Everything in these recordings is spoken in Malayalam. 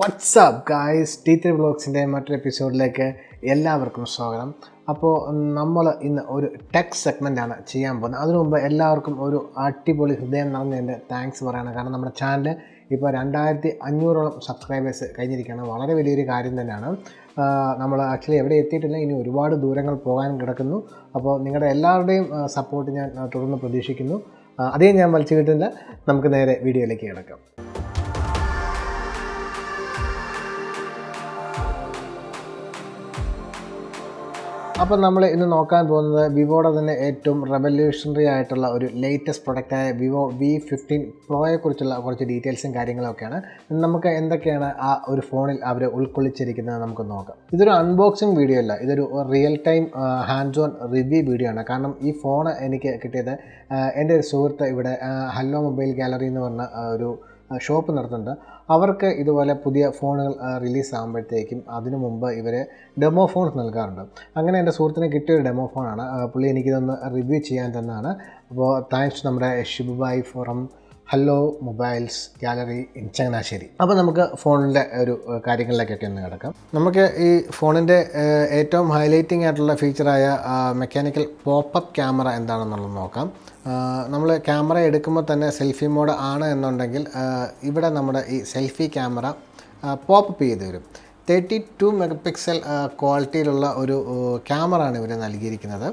വാട്ട്സ്ആപ്പ് ഗായ്സ് T3 വ്ളോഗ്സിൻ്റെ മറ്റൊരു എപ്പിസോഡിലേക്ക് എല്ലാവർക്കും സ്വാഗതം. അപ്പോൾ നമ്മൾ ഇന്ന് ഒരു ടെക് സെഗ്മെൻറ്റാണ് ചെയ്യാൻ പോകുന്നത്. അതിനു മുമ്പ് എല്ലാവർക്കും ഒരു അടിപൊളി ഹൃദയം നിറഞ്ഞതിൻ്റെ താങ്ക്സ് പറയണം. കാരണം നമ്മുടെ ചാനൽ ഇപ്പോൾ 2500ഓളം സബ്സ്ക്രൈബേഴ്സ് കഴിഞ്ഞിരിക്കുകയാണ്. വളരെ വലിയൊരു കാര്യം തന്നെയാണ്. നമ്മൾ ആക്ച്വലി എവിടെ എത്തിയിട്ടില്ല, ഇനി ഒരുപാട് ദൂരങ്ങൾ പോകാൻ കിടക്കുന്നു. അപ്പോൾ നിങ്ങളുടെ എല്ലാവരുടെയും സപ്പോർട്ട് ഞാൻ തുടർന്ന് പ്രതീക്ഷിക്കുന്നു. അധികം ഞാൻ വലിച്ചു കിട്ടുന്നില്ല, നമുക്ക് നേരെ വീഡിയോയിലേക്ക് കിടക്കാം. അപ്പോൾ നമ്മൾ ഇന്ന് നോക്കാൻ പോകുന്നത് വിവോയുടെ തന്നെ ഏറ്റവും റെവല്യൂഷണറി ആയിട്ടുള്ള ഒരു ലേറ്റസ്റ്റ് പ്രൊഡക്റ്റായ വിവോ V15 Proയെ കുറിച്ചുള്ള കുറച്ച് ഡീറ്റെയിൽസും കാര്യങ്ങളൊക്കെയാണ്. നമുക്ക് എന്തൊക്കെയാണ് ആ ഒരു ഫോണിൽ അവർ ഉൾക്കൊള്ളിച്ചിരിക്കുന്നത് നമുക്ക് നോക്കാം. ഇതൊരു അൺബോക്സിങ് വീഡിയോ അല്ല, ഇതൊരു real time hands on review video ആണ്. കാരണം ഈ ഫോൺ എനിക്ക് കിട്ടിയത് എൻ്റെ ഒരു സുഹൃത്ത് ഇവിടെ ഹലോ മൊബൈൽ ഗാലറി എന്ന് പറഞ്ഞ ഒരു ഷോപ്പ് നടത്തുന്നുണ്ട്. അവർക്ക് ഇതുപോലെ പുതിയ ഫോണുകൾ റിലീസ് ആകുമ്പോഴത്തേക്കും അതിനു മുമ്പ് ഇവർ ഡെമോ ഫോൺസ് നൽകാറുണ്ട്. അങ്ങനെ എൻ്റെ സുഹൃത്തിന് കിട്ടിയൊരു ഡെമോ ഫോണാണ്. പുള്ളി എനിക്കിതൊന്ന് റിവ്യൂ ചെയ്യാൻ തന്നാണ്. അപ്പോൾ താങ്ക്സ് നമ്മുടെ Shibubhai from hello mobiles gallery in Changanassery. അപ്പോൾ നമുക്ക് ഫോണിൻ്റെ ഒരു കാര്യങ്ങളിലേക്കൊക്കെ ഒന്ന് കിടക്കാം. നമുക്ക് ഈ ഫോണിൻ്റെ ഏറ്റവും ഹൈലൈറ്റിംഗ് ആയിട്ടുള്ള ഫീച്ചറായ മെക്കാനിക്കൽ പോപ്പപ്പ് ക്യാമറ എന്താണെന്നുള്ളത് നോക്കാം. നമ്മൾ ക്യാമറ എടുക്കുമ്പോൾ തന്നെ സെൽഫി മോഡ് ആണ് എന്നുണ്ടെങ്കിൽ ഇവിടെ നമ്മുടെ ഈ സെൽഫി ക്യാമറ പോപ്പപ്പ് ചെയ്ത് വരും. 32 മെഗാപിക്സൽ ക്വാളിറ്റിയിലുള്ള ഒരു ക്യാമറയാണ് ഇവർ നൽകിയിരിക്കുന്നത്.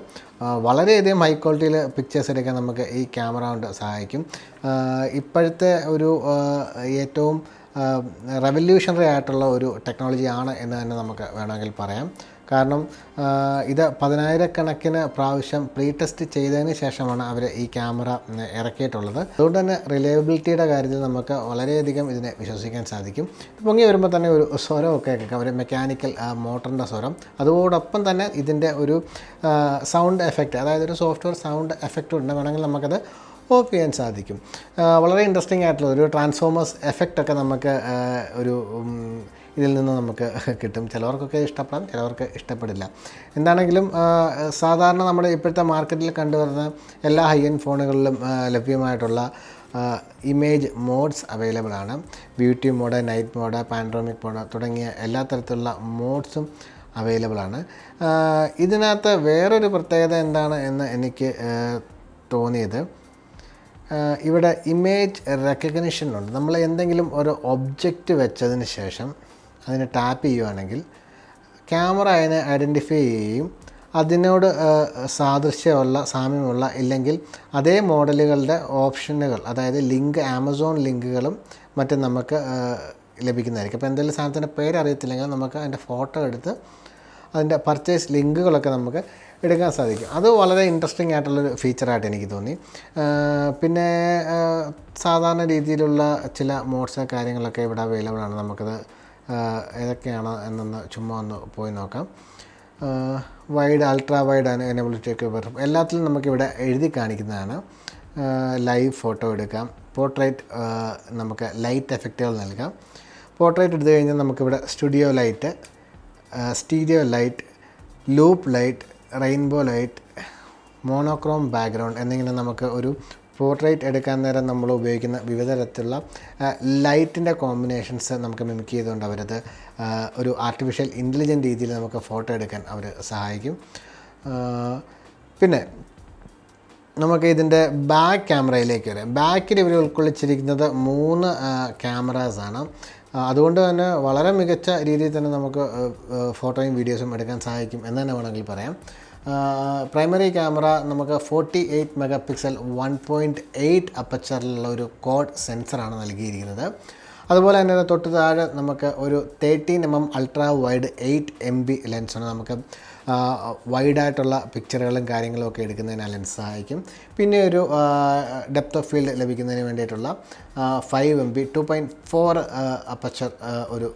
വളരെയധികം ഹൈ ക്വാളിറ്റിയിൽ പിക്ചേഴ്സ് എടുക്കാൻ നമുക്ക് ഈ ക്യാമറ കൊണ്ട് സഹായിക്കും. ഇപ്പോഴത്തെ ഒരു ഏറ്റവും റെവല്യൂഷണറി ആയിട്ടുള്ള ഒരു ടെക്നോളജിയാണ് എന്ന് തന്നെ നമുക്ക് വേണമെങ്കിൽ പറയാം. കാരണം ഇത് 10,000-കണക്കിന് പ്രാവശ്യം പ്രീ ടെസ്റ്റ് ചെയ്തതിന് ശേഷമാണ് അവർ ഈ ക്യാമറ ഇറക്കിയിട്ടുള്ളത്. അതുകൊണ്ട് തന്നെ റിലയബിലിറ്റിയുടെ കാര്യത്തിൽ നമുക്ക് വളരെയധികം ഇതിനെ വിശ്വസിക്കാൻ സാധിക്കും. പൊങ്ങി വരുമ്പോൾ തന്നെ ഒരു സ്വരമൊക്കെ കേൾക്കാം, ഒരു മെക്കാനിക്കൽ മോട്ടറിൻ്റെ സ്വരം. അതോടൊപ്പം തന്നെ ഇതിൻ്റെ ഒരു സൗണ്ട് എഫക്റ്റ്, അതായത് ഒരു സോഫ്റ്റ്വെയർ സൗണ്ട് എഫക്റ്റ് ഉണ്ട്, വേണമെങ്കിൽ നമുക്കത് ഓഫ് ചെയ്യാൻ സാധിക്കും. വളരെ ഇൻട്രസ്റ്റിംഗ് ആയിട്ടുള്ള ഒരു ട്രാൻസ്ഫോമേഴ്സ് എഫക്റ്റൊക്കെ നമുക്ക് ഒരു ഇതിൽ നിന്ന് നമുക്ക് കിട്ടും. ചിലവർക്കൊക്കെ ഇഷ്ടപ്പെടാം, ചിലവർക്ക് ഇഷ്ടപ്പെടില്ല. എന്താണെങ്കിലും സാധാരണ നമ്മുടെ ഇപ്പോഴത്തെ മാർക്കറ്റിൽ കണ്ടുവരുന്ന എല്ലാ ഹൈ എൻഡ് ഫോണുകളിലും ലഭ്യമായിട്ടുള്ള ഇമേജ് മോഡ്സ് അവൈലബിൾ ആണ്. Beauty mode, night mode, panoramic mode തുടങ്ങിയ എല്ലാ തരത്തിലുള്ള മോഡ്സും അവൈലബിൾ ആണ്. ഇതിനകത്ത് വേറൊരു പ്രത്യേകത എന്താണ് എന്ന് എനിക്ക് തോന്നിയത്, ഇവിടെ ഇമേജ് റെക്കഗ്നിഷൻ ഉണ്ട്. നമ്മൾ എന്തെങ്കിലും ഒരു ഒബ്ജക്റ്റ് വെച്ചതിന് ശേഷം അതിനെ ടാപ്പ് ചെയ്യുകയാണെങ്കിൽ ക്യാമറ അതിനെ ഐഡൻറ്റിഫൈ ചെയ്യുകയും അതിനോട് സാദൃശ്യമുള്ള, സാമ്യമുള്ള, ഇല്ലെങ്കിൽ അതേ മോഡലുകളുടെ ഓപ്ഷനുകൾ, അതായത് ലിങ്ക്, ആമസോൺ ലിങ്കുകളും മറ്റും നമുക്ക് ലഭിക്കുന്നതായിരിക്കും. അപ്പോൾ എന്തെങ്കിലും സാധനത്തിൻ്റെ പേരറിയത്തില്ലെങ്കിൽ നമുക്ക് അതിൻ്റെ ഫോട്ടോ എടുത്ത് അതിൻ്റെ പർച്ചേസ് ലിങ്കുകളൊക്കെ നമുക്ക് എടുക്കാൻ സാധിക്കും. അത് വളരെ ഇൻട്രസ്റ്റിംഗ് ആയിട്ടുള്ളൊരു ഫീച്ചറായിട്ട് എനിക്ക് തോന്നി. പിന്നെ സാധാരണ രീതിയിലുള്ള ചില മോഡ്സ് കാര്യങ്ങളൊക്കെ ഇവിടെ അവൈലബിൾ ആണ്. നമുക്കത് ഏതൊക്കെയാണ് എന്നൊന്ന് ചുമ്മാ ഒന്ന് പോയി നോക്കാം. വൈഡ്, അൾട്രാ വൈഡ് എനബിലിറ്റിയൊക്കെ വരും. എല്ലാത്തിലും നമുക്കിവിടെ എഴുതി കാണിക്കുന്നതാണ്. ലൈവ് ഫോട്ടോ എടുക്കാം, പോർട്രേറ്റ്, നമുക്ക് ലൈറ്റ് എഫക്റ്റുകൾ നൽകാം. പോർട്രേറ്റ് എടുത്തു കഴിഞ്ഞാൽ നമുക്കിവിടെ studio light, stereo light, loop light, rainbow light, monochrome background എന്നിങ്ങനെ നമുക്ക് ഒരു പോർട്രേറ്റ് എടുക്കാൻ നേരം നമ്മൾ ഉപയോഗിക്കുന്ന വിവിധ തരത്തിലുള്ള ലൈറ്റിൻ്റെ കോമ്പിനേഷൻസ് നമുക്ക് മിമിക് ചെയ്തുകൊണ്ട് അവരത് ഒരു ആർട്ടിഫിഷ്യൽ ഇൻ്റലിജൻറ്റ് രീതിയിൽ നമുക്ക് ഫോട്ടോ എടുക്കാൻ അവർ സഹായിക്കും. പിന്നെ നമുക്ക് ഇതിൻ്റെ ബാക്ക് ക്യാമറയിലേക്ക് വരാം. ബാക്കിൽ ഇവർ ഉൾക്കൊള്ളിച്ചിരിക്കുന്നത് 3 ക്യാമറാസാണ്. അതുകൊണ്ട് തന്നെ വളരെ മികച്ച രീതിയിൽ തന്നെ നമുക്ക് ഫോട്ടോയും വീഡിയോസും എടുക്കാൻ സഹായിക്കും എന്ന് തന്നെ വേണമെങ്കിൽ പറയാം. പ്രൈമറി ക്യാമറ നമുക്ക് 48 മെഗാപിക്സൽ 1.8 അപ്പച്ചറിലുള്ള ഒരു കോഡ് സെൻസറാണ് നൽകിയിരിക്കുന്നത്. അതുപോലെ തന്നെ തൊട്ട് താഴെ നമുക്ക് ഒരു 13mm അൾട്രാ വൈഡ് 8MB ലെൻസാണ്. നമുക്ക് വൈഡായിട്ടുള്ള പിക്ചറുകളും കാര്യങ്ങളും ഒക്കെ എടുക്കുന്നതിന് ലെൻസ് സഹായിക്കും. പിന്നെ ഒരു ഡെപ്ത് ഓഫ് ഫീൽഡ് ലഭിക്കുന്നതിന് വേണ്ടിയിട്ടുള്ള 5MB 2.4 അപ്പച്ചർ ഒരു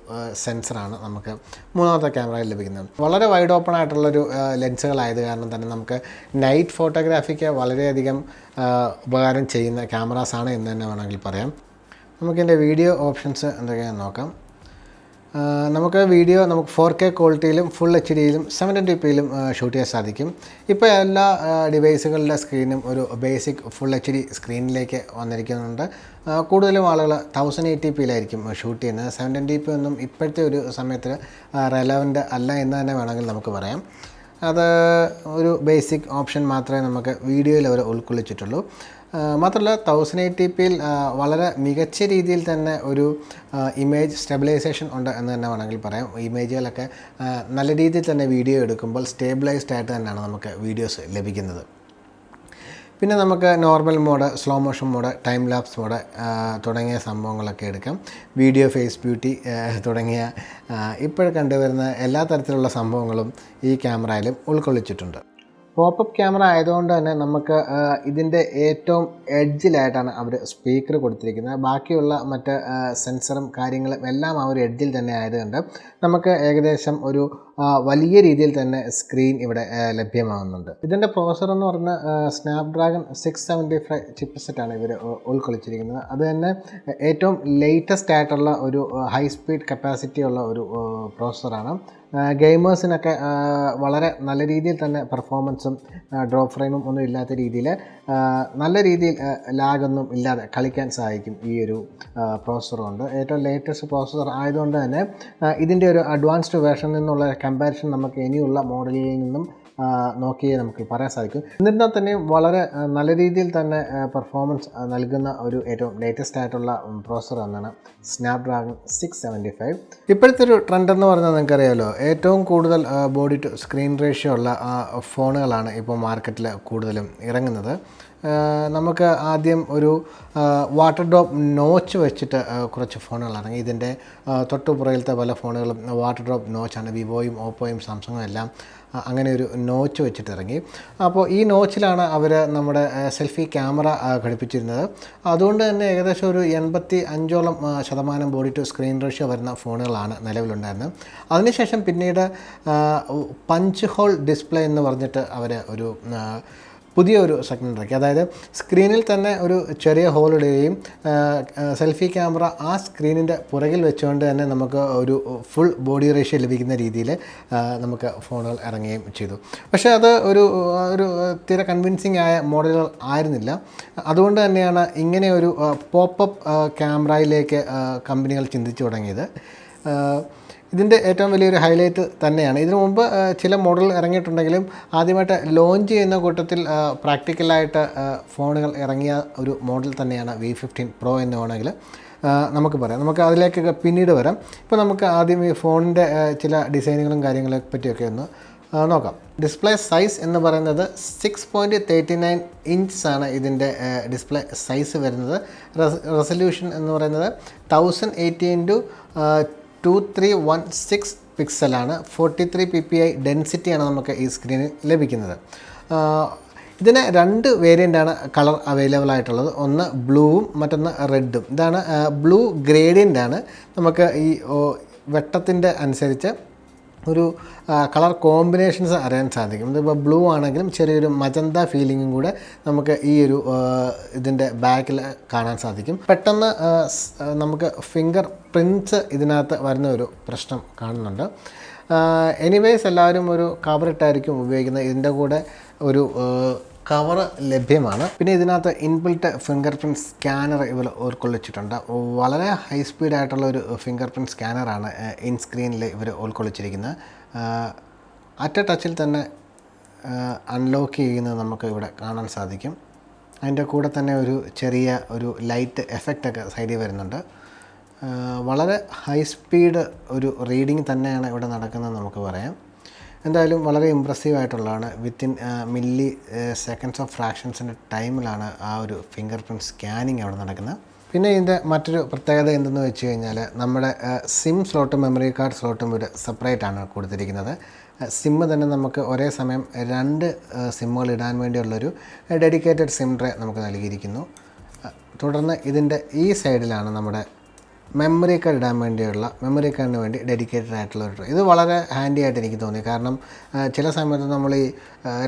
സെൻസറാണ് നമുക്ക് മൂന്നാമത്തെ ക്യാമറയിൽ ലഭിക്കുന്നത്. വളരെ വൈഡ് ഓപ്പൺ ആയിട്ടുള്ളൊരു ലെൻസുകളായത് കാരണം തന്നെ നമുക്ക് നൈറ്റ് ഫോട്ടോഗ്രാഫിക്ക് വളരെയധികം ഉപകാരം ചെയ്യുന്ന ക്യാമറാസാണ് എന്ന് തന്നെ വേണമെങ്കിൽ പറയാം. നമുക്കിതിൻ്റെ വീഡിയോ ഓപ്ഷൻസ് എന്തൊക്കെയാണെന്ന് നോക്കാം. നമുക്ക് വീഡിയോ 4K ക്വാളിറ്റിയിലും ഫുൾ HD-യിലും 720pയിലും ഷൂട്ട് ചെയ്യാൻ സാധിക്കും. ഇപ്പോൾ എല്ലാ ഡിവൈസുകളുടെ സ്ക്രീനും ഒരു ബേസിക് ഫുൾ HD സ്ക്രീനിലേക്ക് വന്നിരിക്കുന്നുണ്ട്. കൂടുതലും ആളുകൾ 1080pയിലായിരിക്കും ഷൂട്ട് ചെയ്യുന്നത്. 720p ഒന്നും ഇപ്പോഴത്തെ ഒരു സമയത്ത് റെലവൻ്റ് അല്ല എന്ന് തന്നെ വേണമെങ്കിൽ നമുക്ക് പറയാം. അത് ഒരു ബേസിക് ഓപ്ഷൻ മാത്രമേ നമുക്ക് വീഡിയോയിൽ അവർ ഉൾക്കൊള്ളിച്ചിട്ടുള്ളൂ. മാത്രമല്ല 1080pയിൽ വളരെ മികച്ച രീതിയിൽ തന്നെ ഒരു ഇമേജ് സ്റ്റെബിലൈസേഷൻ ഉണ്ട് എന്ന് തന്നെ വേണമെങ്കിൽ പറയാം. ഇമേജുകളൊക്കെ നല്ല രീതിയിൽ തന്നെ വീഡിയോ എടുക്കുമ്പോൾ സ്റ്റേബിലൈസ്ഡ് ആയിട്ട് തന്നെയാണ് നമുക്ക് വീഡിയോസ് ലഭിക്കുന്നത്. പിന്നെ നമുക്ക് normal mode, slow motion mode, time lapse mode തുടങ്ങിയ സംഭവങ്ങളൊക്കെ എടുക്കാം. വീഡിയോ, ഫേസ് ബ്യൂട്ടി തുടങ്ങിയ ഇപ്പോൾ കണ്ടുവരുന്ന എല്ലാ തരത്തിലുള്ള സംഭവങ്ങളും ഈ ക്യാമറയിലും ഉൾക്കൊള്ളിച്ചിട്ടുണ്ട്. പോപ്പപ്പ് ക്യാമറ ആയതുകൊണ്ട് തന്നെ നമുക്ക് ഇതിൻ്റെ ഏറ്റവും എഡ്ജിലായിട്ടാണ് അവർ സ്പീക്കർ കൊടുത്തിരിക്കുന്നത്. ബാക്കിയുള്ള മറ്റ് സെൻസറും കാര്യങ്ങളും എല്ലാം ആ ഒരു എഡ്ജിൽ തന്നെ ആയതുകൊണ്ട് നമുക്ക് ഏകദേശം ഒരു വലിയ രീതിയിൽ തന്നെ സ്ക്രീൻ ഇവിടെ ലഭ്യമാകുന്നുണ്ട്. ഇതിൻ്റെ പ്രോസസ്സർ എന്ന് പറഞ്ഞാൽ സ്നാപ്ഡ്രാഗൺ 675 ചിപ്സെറ്റാണ് ഇവർ ഉൾക്കൊള്ളിച്ചിരിക്കുന്നത്. അത് തന്നെ ഏറ്റവും ലേറ്റസ്റ്റ് ആയിട്ടുള്ള ഒരു ഹൈ സ്പീഡ് കപ്പാസിറ്റി ഉള്ള ഒരു പ്രോസസ്സറാണ്. ഗെയിമേഴ്സിനൊക്കെ വളരെ നല്ല രീതിയിൽ തന്നെ പെർഫോമൻസും ഡ്രോപ്പ് ഫ്രെയിമും ഒന്നും ഇല്ലാത്ത രീതിയിൽ നല്ല രീതിയിൽ ലാഗൊന്നും ഇല്ലാതെ കളിക്കാൻ സാധിക്കും ഈ ഒരു പ്രോസസ്സർ കൊണ്ട്. ഏറ്റവും ലേറ്റസ്റ്റ് പ്രോസസ്സർ ആയതുകൊണ്ട് തന്നെ ഇതിൻ്റെ ഒരു അഡ്വാൻസ്ഡ് വേർഷനിൽ നിന്നുള്ള കമ്പാരിസൺ നമുക്ക് ഇനിയുള്ള മോഡലിൽ നിന്നും നോക്കിയേ നമുക്ക് പറയാൻ സാധിക്കും. എന്നിരുന്നാൽ തന്നെയും വളരെ നല്ല രീതിയിൽ തന്നെ പെർഫോമൻസ് നൽകുന്ന ഒരു ഏറ്റവും ലേറ്റസ്റ്റ് ആയിട്ടുള്ള പ്രോസസ്സർ എന്നാണ് സ്നാപ്ഡ്രാഗൺ 675. ഇപ്പോഴത്തെ ഒരു ട്രെൻഡ് എന്ന് പറഞ്ഞാൽ നിങ്ങൾക്കറിയാമല്ലോ, ഏറ്റവും കൂടുതൽ ബോഡി ടു സ്ക്രീൻ റേഷ്യോ ഉള്ള ഫോണുകളാണ് ഇപ്പോൾ മാർക്കറ്റിൽ കൂടുതലും ഇറങ്ങുന്നത്. നമുക്ക് ആദ്യം ഒരു വാട്ടർ ഡ്രോപ്പ് നോച്ച് വെച്ചിട്ട് കുറച്ച് ഫോണുകൾ ഇറങ്ങി. ഇതിൻ്റെ തൊട്ടുപുറയിലത്തെ പല ഫോണുകളും വാട്ടർ ഡ്രോപ്പ് നോച്ചാണ്. വിവോയും ഓപ്പോയും സാംസങ്ങും എല്ലാം അങ്ങനെ ഒരു നോച്ച് വെച്ചിട്ട് ഇറങ്ങി. അപ്പോൾ ഈ നോച്ചിലാണ് അവർ നമ്മുടെ സെൽഫി ക്യാമറ ഘടിപ്പിച്ചിരുന്നത്. അതുകൊണ്ട് തന്നെ ഏകദേശം ഒരു 85% ബോഡി ടു സ്ക്രീൻ റേഷ്യോ വരുന്ന ഫോണുകളാണ് നിലവിലുണ്ടായിരുന്നത്. അതിനുശേഷം പിന്നീട് പഞ്ച് ഹോൾ ഡിസ്പ്ലേ എന്ന് പറഞ്ഞിട്ട് അവർ ഒരു പുതിയൊരു സെഗ്മെൻ്റ് ഇറക്കി. അതായത് സ്ക്രീനിൽ തന്നെ ഒരു ചെറിയ ഹോൾ ഇടുകയും സെൽഫി ക്യാമറ ആ സ്ക്രീനിൻ്റെ പുറകിൽ വെച്ചുകൊണ്ട് തന്നെ നമുക്ക് ഒരു ഫുൾ ബോഡി റേഷ്യോ ലഭിക്കുന്ന രീതിയിൽ നമുക്ക് ഫോണുകൾ ഇറങ്ങുകയും ചെയ്തു. പക്ഷേ അത് ഒരു തീരെ കൺവിൻസിങ് ആയ മോഡലുകൾ ആയിരുന്നില്ല. അതുകൊണ്ട് തന്നെയാണ് ഇങ്ങനെ ഒരു പോപ്പപ്പ് ക്യാമറയിലേക്ക് കമ്പനികൾ ചിന്തിച്ചു തുടങ്ങിയത്. ഇതിൻ്റെ ഏറ്റവും വലിയൊരു ഹൈലൈറ്റ് തന്നെയാണ്. ഇതിനു മുമ്പ് ചില മോഡൽ ഇറങ്ങിയിട്ടുണ്ടെങ്കിലും ആദ്യമായിട്ട് ലോഞ്ച് ചെയ്യുന്ന കൂട്ടത്തിൽ പ്രാക്ടിക്കലായിട്ട് ഫോണുകൾ ഇറങ്ങിയ ഒരു മോഡൽ തന്നെയാണ് V15 Pro എന്ന് വേണമെങ്കിൽ നമുക്ക് പറയാം. നമുക്ക് അതിലേക്കൊക്കെ പിന്നീട് വരാം. ഇപ്പോൾ നമുക്ക് ആദ്യം ഈ ഫോണിൻ്റെ ചില ഡിസൈനുകളും കാര്യങ്ങളെ പറ്റിയൊക്കെ ഒന്ന് നോക്കാം. ഡിസ്പ്ലേ സൈസ് എന്ന് പറയുന്നത് 6.39 ഇഞ്ചാണ് ഇതിൻ്റെ ഡിസ്പ്ലേ സൈസ് വരുന്നത്. റെസൊല്യൂഷൻ എന്ന് പറയുന്നത് 1080x2316 പിക്സലാണ്. 43 ppi ഡെൻസിറ്റിയാണ് നമുക്ക് ഈ സ്ക്രീനിൽ ലഭിക്കുന്നത്. ഇതിന് 2 വേരിയൻ്റാണ് കളർ അവൈലബിൾ ആയിട്ടുള്ളത്. ഒന്ന് ബ്ലൂവും മറ്റൊന്ന് റെഡും. ഇതാണ് ബ്ലൂ ഗ്രേഡിയൻ്റാണ്. നമുക്ക് ഈ വെട്ടത്തിൻ്റെ അനുസരിച്ച് ഒരു കളർ കോമ്പിനേഷൻസ് അറിയാൻ സാധിക്കും. ഇതിപ്പോൾ ബ്ലൂ ആണെങ്കിലും ചെറിയൊരു മജന്ത ഫീലിങ്ങും കൂടെ നമുക്ക് ഈ ഒരു ഇതിൻ്റെ ബാക്കിൽ കാണാൻ സാധിക്കും. പെട്ടെന്ന് നമുക്ക് ഫിംഗർ പ്രിൻറ്റ്സ് ഇതിനകത്ത് വരുന്ന ഒരു പ്രശ്നം കാണുന്നുണ്ട്. എനിവേസ് എല്ലാവരും ഒരു കവറിട്ടായിരിക്കും ഉപയോഗിക്കുന്നത്. ഇതിൻ്റെ കൂടെ ഒരു കവർ ലഭ്യമാണ്. പിന്നെ ഇതിനകത്ത് ഇൻബിൽറ്റ് ഫിംഗർ പ്രിൻറ്റ് സ്കാനർ ഇവർ ഉൾക്കൊള്ളിച്ചിട്ടുണ്ട്. വളരെ ഹൈ സ്പീഡായിട്ടുള്ള ഒരു ഫിംഗർ പ്രിൻറ്റ് സ്കാനറാണ് ഇൻ സ്ക്രീനിൽ ഇവർ ഉൾക്കൊള്ളിച്ചിരിക്കുന്നത്. അറ്റ് ടച്ചിൽ തന്നെ അൺലോക്ക് ചെയ്യുന്നത് നമുക്ക് ഇവിടെ കാണാൻ സാധിക്കും. അതിൻ്റെ കൂടെ തന്നെ ഒരു ചെറിയ ഒരു ലൈറ്റ് എഫക്റ്റൊക്കെ സൈഡിൽ വരുന്നുണ്ട്. വളരെ ഹൈ സ്പീഡ് ഒരു റീഡിങ് തന്നെയാണ് ഇവിടെ നടക്കുന്നത് നമുക്ക് പറയാം. എന്തായാലും വളരെ ഇമ്പ്രസീവ് ആയിട്ടുള്ളതാണ്. വിത്തിൻ മില്ലി സെക്കൻഡ്സ് ഓഫ് ഫ്രാക്ഷൻസിൻ്റെ ടൈമിലാണ് ആ ഒരു ഫിംഗർ പ്രിൻറ്റ് സ്കാനിങ് അവിടെ നടക്കുന്നത്. പിന്നെ ഇതിൻ്റെ മറ്റൊരു പ്രത്യേകത എന്തെന്ന് വെച്ച് കഴിഞ്ഞാൽ നമ്മുടെ സിം സ്ലോട്ടും മെമ്മറി കാർഡ് സ്ലോട്ടും ഇവിടെ സെപ്പറേറ്റ് ആണ് കൊടുത്തിരിക്കുന്നത്. സിമ്മ് തന്നെ നമുക്ക് ഒരേ സമയം 2 സിമ്മുകൾ ഇടാൻ വേണ്ടിയുള്ളൊരു ഡെഡിക്കേറ്റഡ് സിം ട്രേ നമുക്ക് നൽകിയിരിക്കുന്നു. തുടർന്ന് ഇതിൻ്റെ ഈ സൈഡിലാണ് നമ്മുടെ മെമ്മറി കാർഡ് ഇടാൻ വേണ്ടിയുള്ള മെമ്മറി കാർഡിന് വേണ്ടി ഡെഡിക്കേറ്റഡ് ആയിട്ടുള്ള ഒരു ഇത് വളരെ ഹാൻഡി ആയിട്ട് എനിക്ക് തോന്നി. കാരണം ചില സമയത്ത് നമ്മൾ ഈ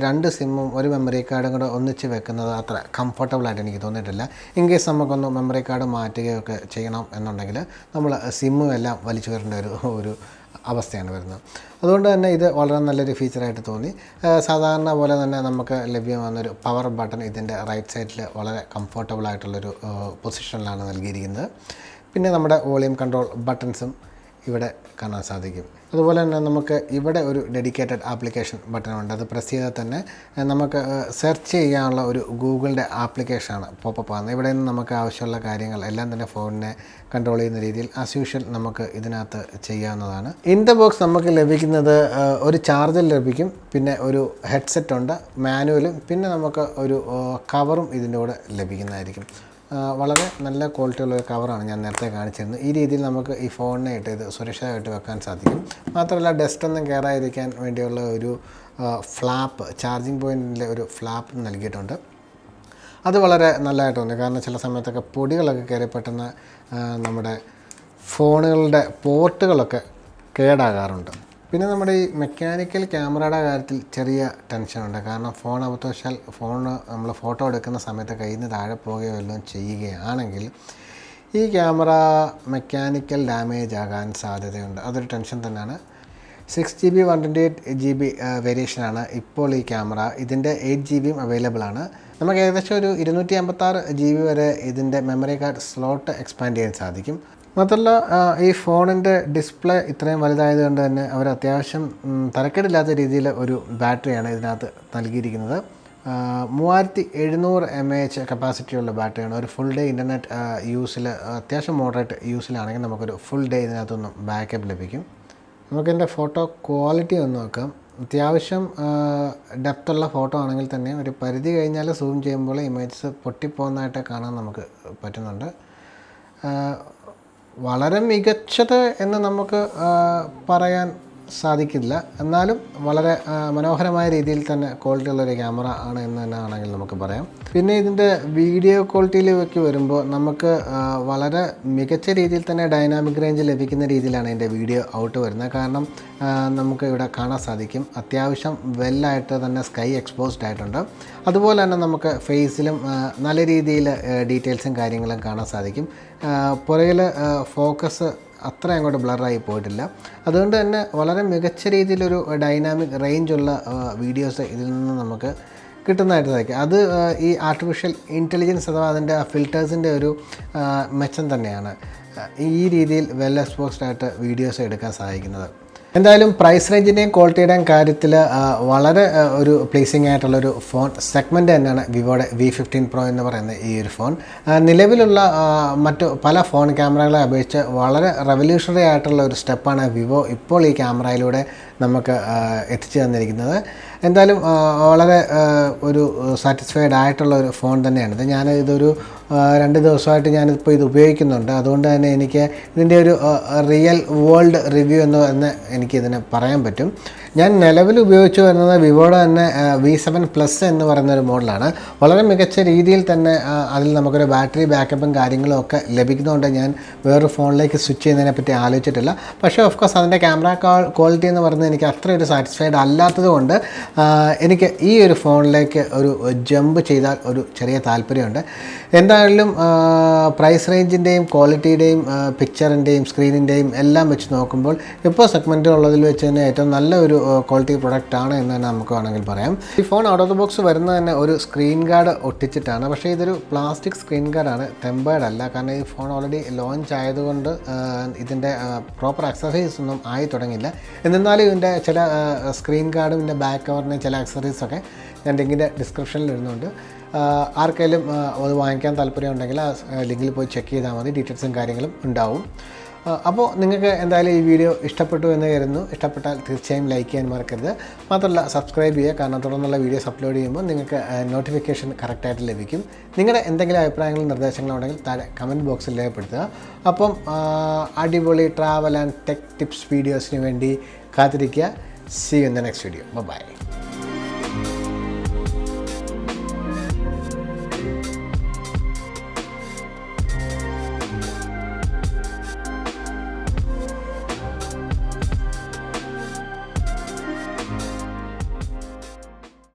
2 സിമ്മും ഒരു മെമ്മറി കാർഡും കൂടെ ഒന്നിച്ച് വെക്കുന്നത് അത്ര കംഫർട്ടബിളായിട്ട് എനിക്ക് തോന്നിയിട്ടില്ല. ഇൻ കേസ് നമുക്കൊന്ന് മെമ്മറി കാർഡ് മാറ്റുകയൊക്കെ ചെയ്യണം എന്നുണ്ടെങ്കിൽ നമ്മൾ സിമ്മും എല്ലാം വലിച്ചു വരേണ്ട ഒരു അവസ്ഥയാണ് വരുന്നത്. അതുകൊണ്ട് തന്നെ ഇത് വളരെ നല്ലൊരു ഫീച്ചറായിട്ട് തോന്നി. സാധാരണ പോലെ തന്നെ നമുക്ക് ലഭ്യമാകുന്നൊരു പവർ ബട്ടൺ ഇതിൻ്റെ റൈറ്റ് സൈഡിൽ വളരെ കംഫർട്ടബിളായിട്ടുള്ളൊരു പൊസിഷനിലാണ് നൽകിയിരിക്കുന്നത്. പിന്നെ നമ്മുടെ വോളിയം കൺട്രോൾ ബട്ടൺസും ഇവിടെ കാണാൻ സാധിക്കും. അതുപോലെ തന്നെ നമുക്ക് ഇവിടെ ഒരു ഡെഡിക്കേറ്റഡ് ആപ്ലിക്കേഷൻ ബട്ടണുണ്ട്. അത് പ്രസ് ചെയ്താൽ തന്നെ നമുക്ക് സെർച്ച് ചെയ്യാനുള്ള ഒരു ഗൂഗിളിൻ്റെ ആപ്ലിക്കേഷനാണ് പോപ്പപ്പ് ആകുന്നത്. ഇവിടെ നിന്ന് നമുക്ക് ആവശ്യമുള്ള കാര്യങ്ങൾ എല്ലാം തന്നെ ഫോണിനെ കൺട്രോൾ ചെയ്യുന്ന രീതിയിൽ ആസ് യൂഷ്വൽ നമുക്ക് ഇതിനകത്ത് ചെയ്യാവുന്നതാണ്. ഇൻ ദ ബോക്സ് നമുക്ക് ലഭിക്കുന്നത് ഒരു ചാർജർ ലഭിക്കും, പിന്നെ ഒരു ഹെഡ്സെറ്റ് ഉണ്ട്, മാനുവലും, പിന്നെ നമുക്ക് ഒരു കവറും ഇതിൻ്റെ കൂടെ ലഭിക്കുന്നതായിരിക്കും. വളരെ നല്ല ക്വാളിറ്റിയുള്ള ഒരു കവറാണ് ഞാൻ നേരത്തെ കാണിച്ചിരുന്നത്. ഈ രീതിയിൽ നമുക്ക് ഈ ഫോണിനെ ഇട്ട് ഇത് സുരക്ഷിതമായിട്ട് വെക്കാൻ സാധിക്കും. മാത്രമല്ല ഡസ്റ്റൊന്നും കയറാതിരിക്കാൻ വേണ്ടിയുള്ള ഒരു ഫ്ലാപ്പ്, ചാർജിങ് പോയിൻറ്റിലെ ഒരു ഫ്ലാപ്പ് നൽകിയിട്ടുണ്ട്. അത് വളരെ നല്ലതായിട്ട് തോന്നി. കാരണം ചില സമയത്തൊക്കെ പൊടികളൊക്കെ കയറി പെട്ടെന്ന് നമ്മുടെ ഫോണുകളുടെ പോർട്ടുകളൊക്കെ കേടാകാറുണ്ട്. പിന്നെ നമ്മുടെ ഈ മെക്കാനിക്കൽ ക്യാമറയുടെ കാര്യത്തിൽ ചെറിയ ടെൻഷനുണ്ട്. കാരണം ഫോൺ അബദ്ധവശാൽ നമ്മൾ ഫോട്ടോ എടുക്കുന്ന സമയത്ത് കയ്യിൽ നിന്ന് താഴെ പോവുകയോ വല്ലതും ചെയ്യുകയാണെങ്കിൽ ഈ ക്യാമറ മെക്കാനിക്കൽ ഡാമേജ് ആകാൻ സാധ്യതയുണ്ട്. അതൊരു ടെൻഷൻ തന്നെയാണ്. 6GB 128GB വേരിയേഷനാണ് ഇപ്പോൾ ഈ ക്യാമറ. ഇതിൻ്റെ 8GBയും അവൈലബിൾ ആണ്. നമുക്ക് ഏകദേശം ഒരു 256GB വരെ ഇതിൻ്റെ മെമ്മറി കാർഡ് സ്ലോട്ട് എക്സ്പാൻഡ് ചെയ്യാൻ സാധിക്കും. മാത്രമല്ല ഈ ഫോണിൻ്റെ ഡിസ്പ്ലേ ഇത്രയും വലുതായതുകൊണ്ട് തന്നെ അവർ അത്യാവശ്യം തരക്കേടില്ലാത്ത രീതിയിൽ ഒരു ബാറ്ററിയാണ് ഇതിനകത്ത് നൽകിയിരിക്കുന്നത്. 3700 mAh കപ്പാസിറ്റിയുള്ള ബാറ്ററിയാണ്. ഒരു ഫുൾ ഡേ ഇൻ്റർനെറ്റ് യൂസിൽ, അത്യാവശ്യം മോഡറേറ്റ് യൂസിലാണെങ്കിൽ നമുക്കൊരു ഫുൾ ഡേ ഇതിനകത്തൊന്നും ബാക്കപ്പ് ലഭിക്കും. നമുക്കെൻ്റെ ഫോട്ടോ ക്വാളിറ്റി ഒന്ന് നോക്കാം. അത്യാവശ്യം ഡെപ്തുള്ള ഫോട്ടോ ആണെങ്കിൽ തന്നെ ഒരു പരിധി കഴിഞ്ഞാൽ സൂം ചെയ്യുമ്പോൾ ഇമേജസ് പൊട്ടിപ്പോകുന്നതായിട്ട് കാണാൻ നമുക്ക് പറ്റുന്നുണ്ട്. വളരെ മികച്ചത് എന്ന് നമുക്ക് പറയാൻ സാധിക്കില്ല, എന്നാലും വളരെ മനോഹരമായ രീതിയിൽ തന്നെ ക്വാളിറ്റി ഉള്ളൊരു ക്യാമറ ആണ് എന്ന് തന്നെ ആണെങ്കിൽ നമുക്ക് പറയാം. പിന്നെ ഇതിൻ്റെ വീഡിയോ ക്വാളിറ്റിയിലേക്ക് വരുമ്പോൾ നമുക്ക് വളരെ മികച്ച രീതിയിൽ തന്നെ ഡൈനാമിക് റേഞ്ച് ലഭിക്കുന്ന രീതിയിലാണ് ഇതിൻ്റെ വീഡിയോ ഔട്ട് വരുന്നത്. കാരണം നമുക്ക് ഇവിടെ കാണാൻ സാധിക്കും അത്യാവശ്യം വെല്ലായിട്ട് തന്നെ സ്കൈ എക്സ്പോസ്ഡ് ആയിട്ടുണ്ട്. അതുപോലെ തന്നെ നമുക്ക് ഫേസിലും നല്ല രീതിയിൽ ഡീറ്റെയിൽസും കാര്യങ്ങളും കാണാൻ സാധിക്കും. പുറകിൽ ഫോക്കസ് അത്ര അങ്ങോട്ട് ബ്ലറായി പോയിട്ടില്ല. അതുകൊണ്ട് തന്നെ വളരെ മികച്ച രീതിയിലൊരു ഡൈനാമിക് റേഞ്ചുള്ള വീഡിയോസ് ഇതിൽ നിന്ന് നമുക്ക് കിട്ടുന്നതായിട്ട് സാധിക്കും. അത് ഈ ആർട്ടിഫിഷ്യൽ ഇൻ്റലിജൻസ് അഥവാ അതിൻ്റെ ഫിൽറ്റേഴ്സിൻ്റെ ഒരു മെച്ചം തന്നെയാണ് ഈ രീതിയിൽ വെൽ എക്സ്പോസ്ഡ് ആയിട്ട് വീഡിയോസ് എടുക്കാൻ സാധിക്കുന്നത്. എന്തായാലും പ്രൈസ് റേഞ്ചിൻ്റെയും ക്വാളിറ്റിയുടെയും കാര്യത്തിൽ വളരെ ഒരു പ്ലീസിങ് ആയിട്ടുള്ളൊരു ഫോൺ സെഗ്മെൻറ്റ് തന്നെയാണ് വിവോയുടെ V15 Pro എന്ന് പറയുന്ന ഈ ഒരു ഫോൺ. നിലവിലുള്ള മറ്റു പല ഫോൺ ക്യാമറകളെ അപേക്ഷിച്ച് വളരെ റെവല്യൂഷണറി ആയിട്ടുള്ള ഒരു സ്റ്റെപ്പാണ് വിവോ ഇപ്പോൾ ഈ ക്യാമറയിലൂടെ നമുക്ക് എത്തിച്ചു തന്നിരിക്കുന്നത്. എന്തായാലും വളരെ ഒരു സാറ്റിസ്ഫൈഡ് ആയിട്ടുള്ള ഒരു ഫോൺ തന്നെയാണിത്. ഞാനിതൊരു 2 ദിവസമായിട്ട് ഞാനിപ്പോൾ ഇത് ഉപയോഗിക്കുന്നുണ്ട്. അതുകൊണ്ട് തന്നെ എനിക്ക് ഇതിൻ്റെ ഒരു റിയൽ വേൾഡ് റിവ്യൂ എന്ന് എനിക്കിതിന് പറയാൻ പറ്റും. ഞാൻ നിലവിൽ ഉപയോഗിച്ച് വരുന്നത് വിവോയുടെ തന്നെ V7 Plus എന്ന് പറയുന്നൊരു മോഡലാണ്. വളരെ മികച്ച രീതിയിൽ തന്നെ അതിൽ നമുക്കൊരു ബാറ്ററി ബാക്കപ്പും കാര്യങ്ങളും ഒക്കെ ലഭിക്കുന്നതുകൊണ്ട് ഞാൻ വേറൊരു ഫോണിലേക്ക് സ്വിച്ച് ചെയ്യുന്നതിനെ പറ്റി ആലോചിച്ചിട്ടില്ല. പക്ഷേ ഓഫ് കോഴ്സ് അതിൻ്റെ ക്യാമറ ക്വാളിറ്റി എന്ന് പറയുന്നത് എനിക്ക് അത്ര ഒരു സാറ്റിസ്ഫൈഡ് അല്ലാത്തത് കൊണ്ട് എനിക്ക് ഈ ഒരു ഫോണിലേക്ക് ഒരു ജമ്പ് ചെയ്താൽ ഒരു ചെറിയ താല്പര്യമുണ്ട്. എന്തായാലും പ്രൈസ് റേഞ്ചിൻ്റെയും ക്വാളിറ്റിയുടെയും പിക്ചറിൻ്റെയും സ്ക്രീനിൻ്റെയും എല്ലാം വെച്ച് നോക്കുമ്പോൾ ഇപ്പോൾ സെഗ്മെൻറ്റുള്ളതിൽ വെച്ച് തന്നെ ഏറ്റവും നല്ല ഒരു ക്വാളിറ്റി പ്രൊഡക്റ്റ് ആണ് എന്ന് തന്നെ നമുക്ക് വേണമെങ്കിൽ പറയാം. ഈ phone out of the box വരുന്നത് തന്നെ ഒരു സ്ക്രീൻ ഗാർഡ് ഒട്ടിച്ചിട്ടാണ്. പക്ഷേ ഇതൊരു പ്ലാസ്റ്റിക് സ്ക്രീൻ ഗാർഡാണ്, ടെമ്പേർഡ് അല്ല. കാരണം ഈ ഫോൺ ഓൾറെഡി ലോഞ്ച് ആയതുകൊണ്ട് ഇതിൻ്റെ പ്രോപ്പർ അക്സസറീസ് ഒന്നും ആയി തുടങ്ങിയില്ല. എന്നിരുന്നാലും ഇതിൻ്റെ ചില സ്ക്രീൻ ഗാർഡും ഇതിൻ്റെ ബാക്ക് കവറിൻ്റെ ചില അക്സസറീസൊക്കെ ഞാൻ ലിങ്കിൻ്റെ ഡിസ്ക്രിപ്ഷനിൽ ഇടുന്നുണ്ട്. ആർക്കെങ്കിലും അത് വാങ്ങിക്കാൻ താല്പര്യം ഉണ്ടെങ്കിൽ ആ ലിങ്കിൽ പോയി ചെക്ക് ചെയ്താൽ മതി, ഡീറ്റെയിൽസും കാര്യങ്ങളും ഉണ്ടാവും. അപ്പോൾ നിങ്ങൾക്ക് എന്തായാലും ഈ വീഡിയോ ഇഷ്ടപ്പെട്ടു എന്ന് കരുതുന്നു. ഇഷ്ടപ്പെട്ടാൽ തീർച്ചയായും ലൈക്ക് ചെയ്യാൻ മറക്കരുത്. മാത്രമല്ല സബ്സ്ക്രൈബ് ചെയ്യുക. കാരണം തുടർന്നുള്ള വീഡിയോസ് അപ്ലോഡ് ചെയ്യുമ്പോൾ നിങ്ങൾക്ക് നോട്ടിഫിക്കേഷൻ കറക്റ്റായിട്ട് ലഭിക്കും. നിങ്ങളുടെ എന്തെങ്കിലും അഭിപ്രായങ്ങളും നിർദ്ദേശങ്ങളും ഉണ്ടെങ്കിൽ താഴെ കമൻറ്റ് ബോക്സിൽ രേഖപ്പെടുത്തുക. അപ്പം അടിപൊളി ട്രാവൽ ആൻഡ് ടെക് ടിപ്സ് വീഡിയോസിന് വേണ്ടി കാത്തിരിക്കുക. See you in the next video. Bye-bye.